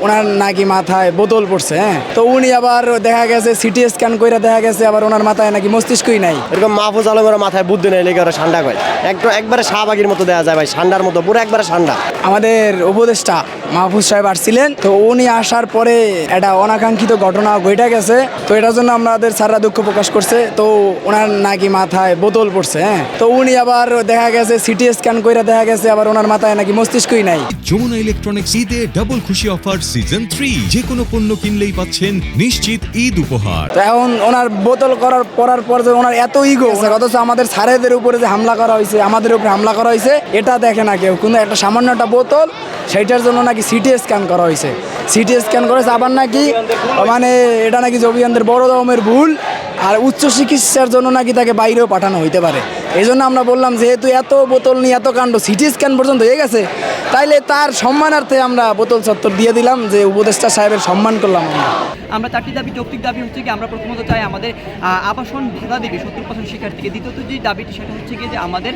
ওনার নাকি মাথায় বোতল পড়ছে, হ্যাঁ। তো উনি আবার দেখা গেছে সিটি স্ক্যান করে দেখা গেছে আবার ওনার মাথায় নাকি মস্তিষ্কই নাই। এরকম মাহফুজ আলমের মাথায় বুদ্ধি নেই, লেগে ওরা ঠান্ডা কয় একবারে শাহবাগির মতো দেওয়া যায় ভাই, ঠান্ডার মতো পুরো একবারে ঠান্ডা। আমাদের উপদেষ্টা মাহফুজ সাহেব আসছিলেন, তো উনি আসার পরে একটা অনাকাঙ্ক্ষিত ঘটনা ঘটে গেছে। তো এটার জন্য আমাদের স্যাররা দুঃখ প্রকাশ করছে। তো ওনার নাকি মাথায় বোতল পড়ছে, হ্যাঁ। তো উনি আবার দেখা গেছে সিটি স্ক্যান করে দেখা গেছে আবার ওনার মাথায় নাকি মস্তিষ্কই নাই। যমুনা ইলেকট্রনিক্স ঈদে ডাবল খুশি অফার সিজন 3, যে কোনো পণ্য কিনলেই পাচ্ছেন নিশ্চিত ঈদ উপহার। তো এখন ওনার বোতল পড়ার পর যে ওনার এত ইগো, অথচ আমাদের স্যারেদের উপরে যে হামলা করা হয়েছে, আমাদের উপরে হামলা করা হয়েছে, এটা দেখে না কেউ। কিন্তু একটা সামান্য একটা বোতল, সেইটার জন্য নাকি সিটি স্ক্যান করা হয়েছে। সিটি স্ক্যান করেছে আবার নাকি মানে এটা নাকি জবিয়ানদের বড় রকমের ভুল, আর উচ্চ চিকিৎসার জন্য নাকি তাকে বাইরেও পাঠানো হইতে পারে। এই জন্য আমরা বললাম যেহেতু এত বোতল নিয়ে এত কাণ্ড, সিটি স্ক্যান পর্যন্ত হয়ে গেছে, তাইলে তার সম্মানার্থে আমরা বোতল চত্বর দিয়ে দিলাম, যে উপদেষ্টা সাহেবের সম্মান করলাম। আমরা চারটি দাবি, যৌক্তিক দাবি হচ্ছে কি আমরা প্রথমত চাই আমাদের আবাসন ভাতা দিবে 70% শিক্ষার্থীকে। দ্বিতীয়ত যে দাবিটি সেটা হচ্ছে কি যে আমাদের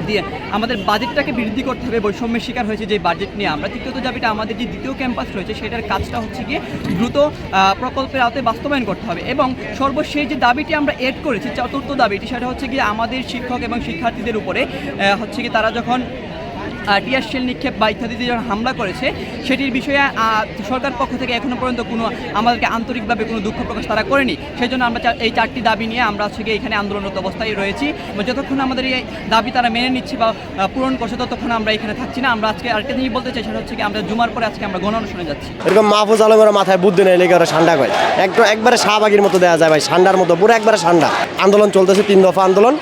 যে আমাদের বাজেটটাকে বৃদ্ধি করতে হবে, বৈষম্যের শিকার হয়েছে যে বাজেট নিয়ে আমরা। তৃতীয়ত দাবিটা আমাদের যে দ্বিতীয় ক্যাম্পাস রয়েছে সেটার কাজটা হচ্ছে গিয়ে দ্রুত প্রকল্পের আওতায় বাস্তবায়ন করতে হবে। এবং সর্বশেষ যে দাবিটি আমরা এড করেছি, চতুর্থ দাবিটি, সেটা হচ্ছে গিয়ে আমাদের শিক্ষক এবং শিক্ষার্থীদের উপরে হচ্ছে কি তারা যখন টিয়ার শেল নিক্ষেপ বা ইত্যাদিতে যখন হামলা করেছে, সেটির বিষয়ে সরকার পক্ষ থেকে এখনও পর্যন্ত কোনো আমাদেরকে আন্তরিকভাবে কোনো দুঃখ প্রকাশ তারা করেনি। সেই জন্য আমরা এই চারটি দাবি নিয়ে আমরা হচ্ছে গিয়ে এখানে আন্দোলনরত অবস্থায় রয়েছি। যতক্ষণ আমাদের এই দাবি তারা মেনে নিচ্ছে বা পূরণ করছে, ততক্ষণ আমরা এখানে থাকছি না। আমরা আজকে আরেকটা জিনিস বলতে চাই, সেটা হচ্ছে কি আমরা জুমার পরে আজকে আমরা গণঅনশনে যাচ্ছি। এরকম মাহফুজ আলমের মাথায় বুদ্ধি নেই, লেগে ওরা ঠান্ডা কয় একবারে শাহবাগির মতো দেওয়া যায় ভাই, ঠান্ডার মতো পুরো একবারে ঠান্ডা। আন্দোলন চলতেছে, 3 দফা আন্দোলন।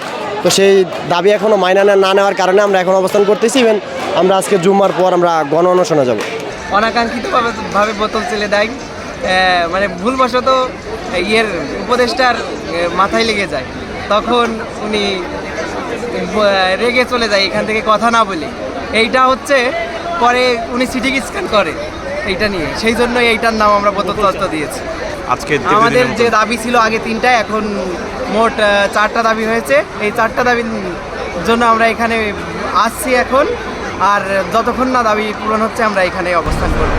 তো সেই দাবি এখনও মাইনা না নেওয়ার কারণে আমরা এখন অবস্থান করতেছি। ইভেন আমরা আজকে জুম্মার পর আমরা গণঅনশনে যাব। অনাকাঙ্ক্ষিতভাবে বোতল চেলে দেয়, মানে ভুলবশত উপদেষ্টার মাথায় লেগে যায়, তখন উনি রেগে চলে যায় এখান থেকে কথা না বলে। এইটা হচ্ছে পরে উনি সিটি স্ক্যান করে এইটা নিয়ে, সেই জন্য এইটার নাম আমরা বোতল তত্ত্ব দিয়েছি। আজকে আমাদের যে দাবি ছিল আগে 3টা, এখন মোট 4টা দাবি হয়েছে। এই 4টা দাবির জন্য আমরা এখানে আসছি এখন, আর যতক্ষণ না দাবি পূরণ হচ্ছে আমরা এখানে অবস্থান করব।